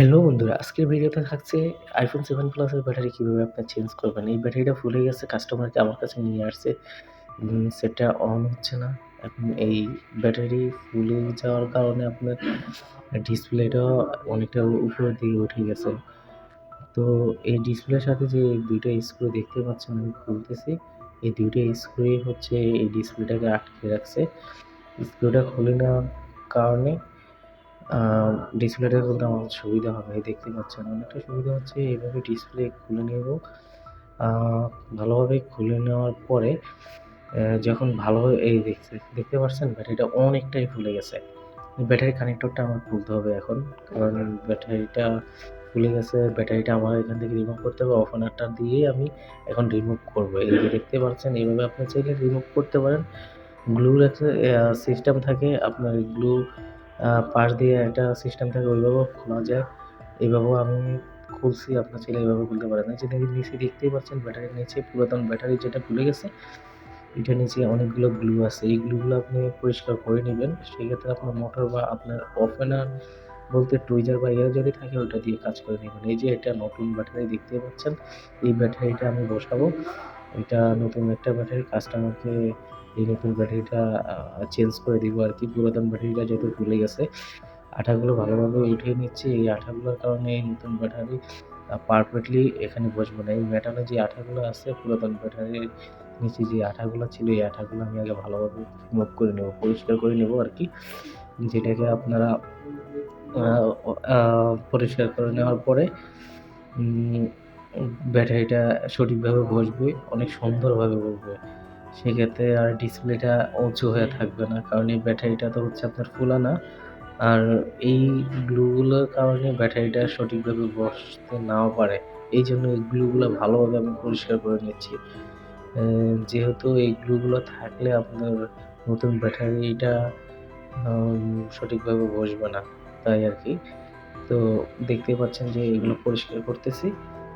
Hello বন্ধুরা, আজকের ভিডিওতে থাকছে iPhone 7 Plus এর ব্যাটারি কিভাবে আপনারা চেঞ্জ করবেন। এই ব্যাটারিটা ফুলে গেছে, কাস্টমারকে আমার কাছে নিয়ে আসছে। সেটটা অন হচ্ছে না। এখন এই ব্যাটারি ফুলে যাওয়ার কারণে আপনার ডিসপ্লেটাও অনেকটা উপরের দিকে উঠে গেছে। তো এই ডিসপ্লের সাথে যে ২ টা স্ক্রু দেখতে পাচ্ছেন আমি খুলতেছি। এই ২ টা স্ক্রুই হচ্ছে এই ডিসপ্লেটাকে আটকে রাখছে। স্ক্রুটা খুলে নেওয়ার কারণে আ ডিসপ্লেটা খুলতে আমার সুবিধা হবে। এই দেখতে পাচ্ছেন অনেকটা সুবিধা হচ্ছে। এভাবে ডিসপ্লে খুলে নেব। আ ভালোভাবে খুলে নেওয়ার পরে যখন ভালোভাবে এই দেখতে পাচ্ছেন ব্যাটারিটা অনেকটাই ফুলে গেছে। ব্যাটারি কানেক্টরটা আমার খুলতে হবে এখন। কারণ ব্যাটারিটা ফুলে গেছে। ব্যাটারিটা আমার এখান থেকে রিমুভ করতে হবে। ওপেনারটা দিয়েই আমি এখন রিমুভ করব। এই যে দেখতে পাচ্ছেন এভাবে আপনি চাইলে রিমুভ করতে পারেন। গ্লুর একটা সিস্টেম থাকে। আপনার গ্লু পাশ দিয়ে একটা সিস্টেম থাকে ওইভাবেও খোলা যায়। এভাবেও আমি খুলছি। আপনারা চাইলে এভাবে খুলতে পারেন। এই যে নিচে দেখতেই পাচ্ছেন ব্যাটারির নিচে পুরাতন ব্যাটারি যেটা খুলে গেছে, এটার নিচে অনেকগুলো গ্লু আছে। এই গ্লুগুলো আপনি পরিষ্কার করে নিবেন। সেক্ষেত্রে আপনার মোটর বা আপনার ওপেনার বলতে টুইজার বা এয়ার যদি থাকে ওটা দিয়ে কাজ করে নিবেন। এই যে এটা নতুন ব্যাটারি দেখতেই পাচ্ছেন। এই ব্যাটারিটা আমি বসাবো। এটা নতুন একটা ব্যাটারি কাস্টমারকে এই নতুন ব্যাটারিটা চেঞ্জ করে দিব আরকি। পুরাতন ব্যাটারিটা যেহেতু ফুলে গেছে। আঠাগুলো ভালোভাবে উঠিয়ে নিচ্ছি। এই আঠাগুলোর কারণে এই নতুন ব্যাটারি পারফেক্টলি এখানে বসবে না। এই মেটালের যে আঠাগুলো আছে পুরাতন ব্যাটারির নিচে যে আঠাগুলো ছিল এই আঠাগুলো আমি আগে ভালোভাবে রিমুভ করে নেব, পরিষ্কার করে নেব আরকি। যেটাকে আপনারা আ আ পরিষ্কার করে নেওয়ার পরে উম ব্যাটারিটা সঠিকভাবে বসবে, অনেক সুন্দরভাবে বসবে। সেক্ষেত্রে আর ডিসপ্লেটা উঁচু হয়ে থাকবে না। কারণ এই ব্যাটারিটা তো হচ্ছে আপনার ফোলা না। আর এই গ্লুগুলোর কারণে ব্যাটারিটা সঠিকভাবে বসতে নাও পারে। এইজন্য এই গ্লুগুলো ভালোভাবে আমি পরিষ্কার করে নিচ্ছি। যেহেতু এই গ্লুগুলো থাকলে আপনার নতুন ব্যাটারিটা আম সঠিকভাবে বসবে না। তাই আরকি। তো দেখতেই পাচ্ছেন যে এগুলো পরিষ্কার করতেছি।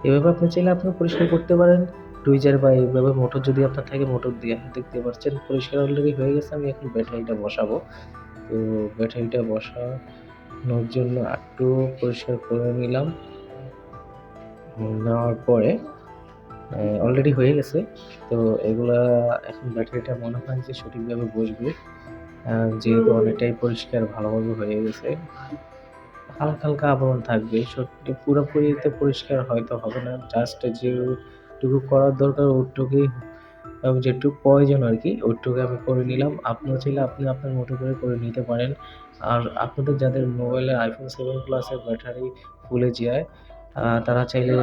এভাবে আপনি চাইলে আপনিও পরিষ্কার করতে পারেন। টুইজার বা এইভাবে মোটর যদি আপনার থাকে মোটর দিয়ে দেখতে পাচ্ছেন পরিষ্কার অলরেডি হয়ে গেছে। আমি এখন ব্যাটারিটা বসাবো। তো ব্যাটারিটা বসানোর জন্য আরেকটু পরিষ্কার করে নিলাম। নেওয়ার পরে অলরেডি হয়ে গেছে। তো এগুলা এখন ব্যাটারিটা মনে হয় যে সঠিকভাবে বসবে। আ যেহেতু অনেকটাই পরিষ্কার ভালোভাবে হয়ে গেছে। হালকা, হালকা আবরণ থাকবে। সত্যি পুরোপুরিতে পরিষ্কার হয়তো হবে না। জাস্ট যেটুকু করার দরকার ওটুকুই যেটুকু প্রয়োজন আরকি ওইটুকু আমি করে নিলাম। আপনিও চাইলে আপনি আপনার মতো করে নিতে পারেন। আর আপনাদের যাদের মোবাইলে iPhone 7 Plus এর ব্যাটারি ফুলে যায়, তারা চাইলে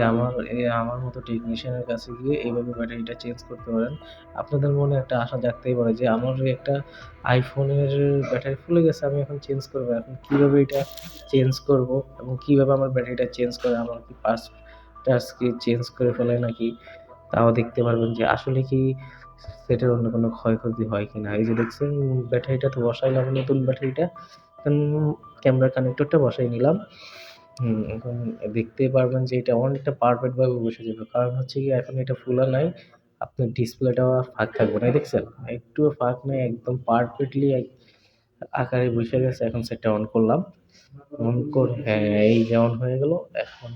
আমার মতো টেকনিশিয়ানের কাছে গিয়ে এভাবে ব্যাটারিটা চেঞ্জ করতে পারেন। আপনাদের মনে একটা আশা জাগতেই পারে যে আমারও একটা iPhone এর ব্যাটারি ফুলে গেছে আমি এখন চেঞ্জ করব। এখন কিভাবে এটা চেঞ্জ করব এবং কিভাবে আমার ব্যাটারিটা চেঞ্জ করে আমার কি পার্টস-টার্টস কি চেঞ্জ করে ফেলে নাকি? তাও দেখতে পারবেন যে আসলে কি সেটার অন্য কোনো ক্ষয়ক্ষতি হয় কিনা। এই যে দেখছেন ব্যাটারিটা তো বসাইলাম নতুন ব্যাটারিটা। এখন ক্যামেরা কানেক্টরটা বসাই নিলাম। এখন দেখতেই পারবেন যে এটা অনেকটা পারফেক্ট ভাবে বসে যাবে। কারণ হচ্ছে গিয়ে এখন এটা ফুলা নাই। আপনার ডিসপ্লেটাও আর ফাঁক থাকবে না। এই দেখছেন? একটুও ফাঁক নেই একদম পারফেক্টলি আকারে বইসা গেছে। এখন সেটটা অন করলাম। অন করে হ্যাঁ, এই যে অন হয়ে গেল। এখন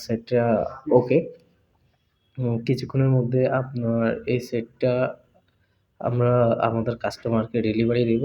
সেটটা ওকে। কিছুক্ষণের মধ্যে আপনার এই সেটটা আমরা আমাদের কাস্টমারকে ডেলিভারি দিব।